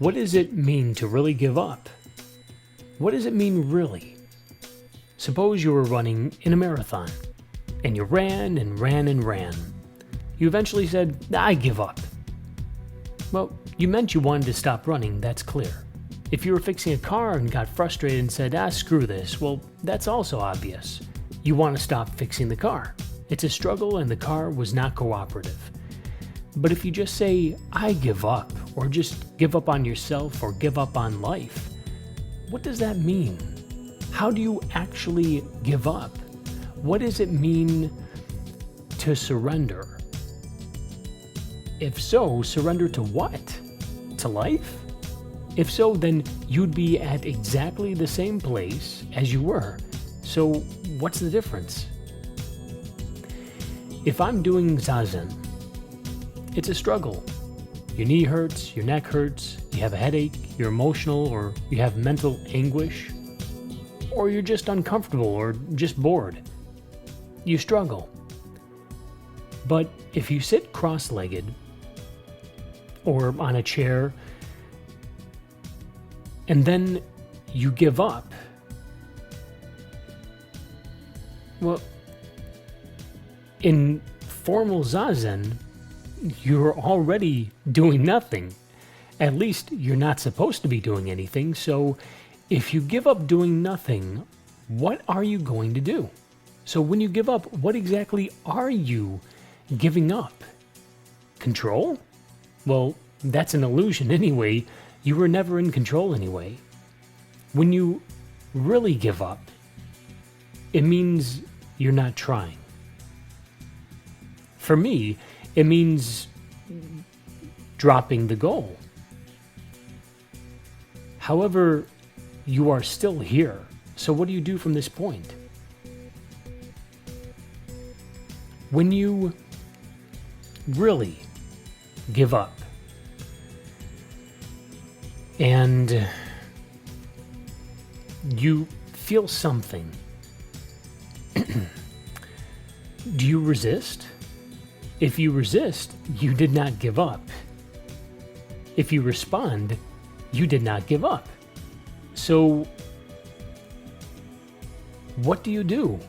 What does it mean to really give up? What does it mean really? Suppose you were running in a marathon, and you ran and ran and ran. You eventually said, I give up. Well, you meant you wanted to stop running, that's clear. If you were fixing a car and got frustrated and said, screw this, well, that's also obvious. You want to stop fixing the car. It's a struggle and the car was not cooperative. But if you just say, I give up, or just give up on yourself or give up on life, what does that mean? How do you actually give up? What does it mean to surrender? If so, surrender to what? To life? If so, then you'd be at exactly the same place as you were. So what's the difference? If I'm doing Zazen, it's a struggle. Your knee hurts, your neck hurts, you have a headache, you're emotional, or you have mental anguish, or you're just uncomfortable or just bored. You struggle. But if you sit cross-legged or on a chair and then you give up, well, in formal Zazen, you're already doing nothing. At least you're not supposed to be doing anything, so if you give up doing nothing, what are you going to do? So when you give up, what exactly are you giving up? Control? Well, that's an illusion anyway. You were never in control anyway. When you really give up, it means you're not trying. For me, it means dropping the goal. However, you are still here. So what do you do from this point? When you really give up and you feel something, do you resist? If you resist, you did not give up. If you respond, you did not give up. So, what do you do?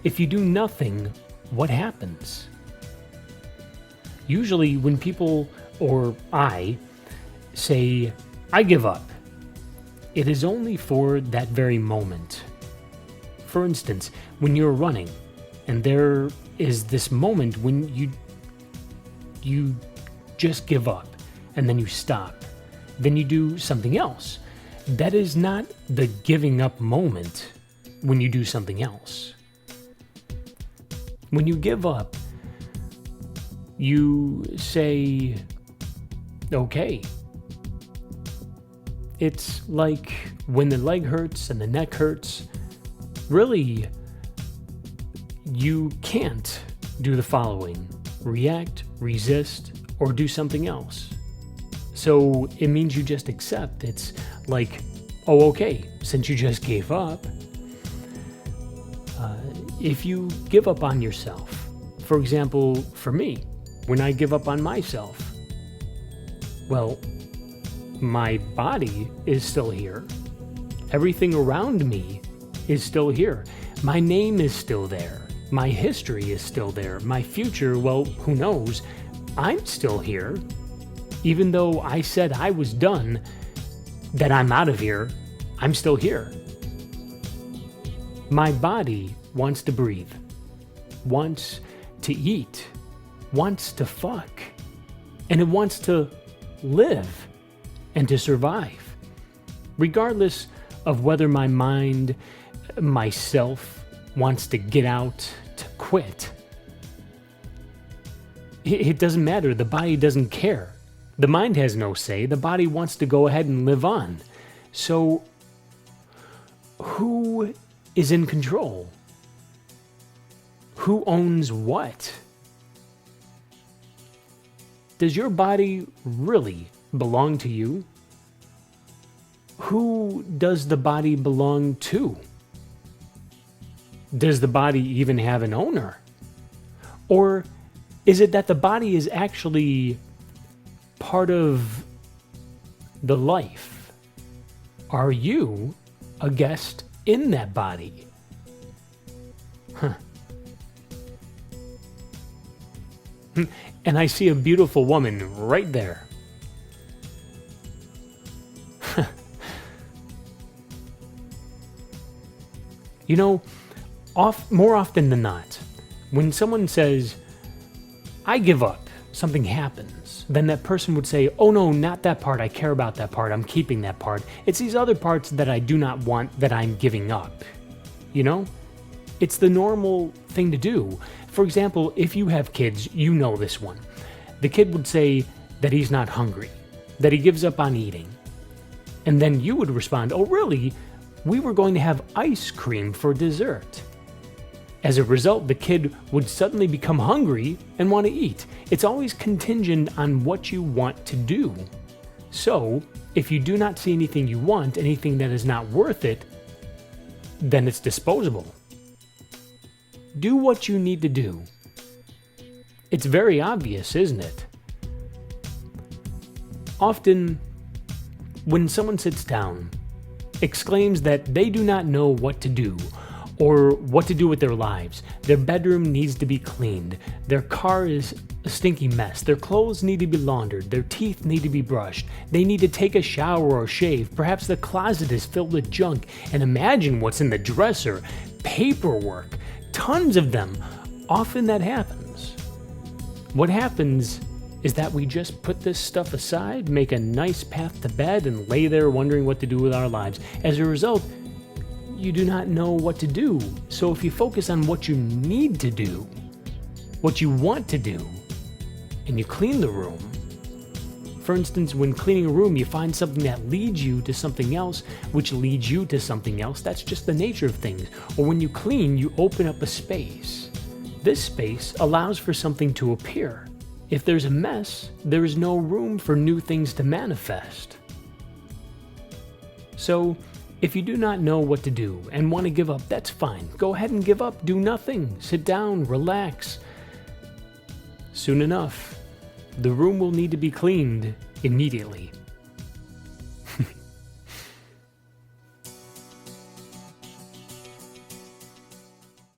If you do nothing, what happens? Usually when people, or I, say, I give up, it is only for that very moment. For instance, when you're running, and there is this moment when you just give up, and then you stop. Then you do something else. That is not the giving up moment when you do something else. When you give up, you say, okay. It's like when the leg hurts and the neck hurts, really, you can't do the following: react, resist, or do something else. So it means you just accept. It's like, oh, okay, since you just gave up, if you give up on yourself, for example, for me, when I give up on myself, well, my body is still here. Everything around me is still here. My name is still there. My history is still there. My future, well, who knows? I'm still here. Even though I said I was done, that I'm out of here, I'm still here. My body wants to breathe, wants to eat, wants to fuck, and it wants to live and to survive, regardless of whether my mind, myself, wants to get out, to quit. It doesn't matter. The body doesn't care. The mind has no say. The body wants to go ahead and live on. So, who is in control? Who owns what? Does your body really belong to you? Who does the body belong to? Does the body even have an owner? Or is it that the body is actually part of the life. Are you a guest in that body? And I see a beautiful woman right there. You know, more often than not, when someone says, I give up, something happens, then that person would say, oh no, not that part, I care about that part, I'm keeping that part. It's these other parts that I do not want that I'm giving up. You know? It's the normal thing to do. For example, if you have kids, you know this one. The kid would say that he's not hungry, that he gives up on eating. And then you would respond, oh really? We were going to have ice cream for dessert. As a result, the kid would suddenly become hungry and want to eat. It's always contingent on what you want to do. So, if you do not see anything you want, anything that is not worth it, then it's disposable. Do what you need to do. It's very obvious, isn't it? Often, when someone sits down, exclaims that they do not know what to do, or what to do with their lives. Their bedroom needs to be cleaned. Their car is a stinky mess. Their clothes need to be laundered. Their teeth need to be brushed. They need to take a shower or shave. Perhaps the closet is filled with junk. And imagine what's in the dresser. Paperwork. Tons of them. Often that happens. What happens is that we just put this stuff aside, make a nice path to bed, and lay there wondering what to do with our lives. As a result, you do not know what to do. So if you focus on what you need to do, what you want to do, and you clean the room. For instance, when cleaning a room, you find something that leads you to something else, which leads you to something else. That's just the nature of things. Or when you clean, you open up a space. This space allows for something to appear. If there's a mess, there is no room for new things to manifest. So, if you do not know what to do and want to give up, that's fine. Go ahead and give up. Do nothing. Sit down. Relax. Soon enough, the room will need to be cleaned immediately.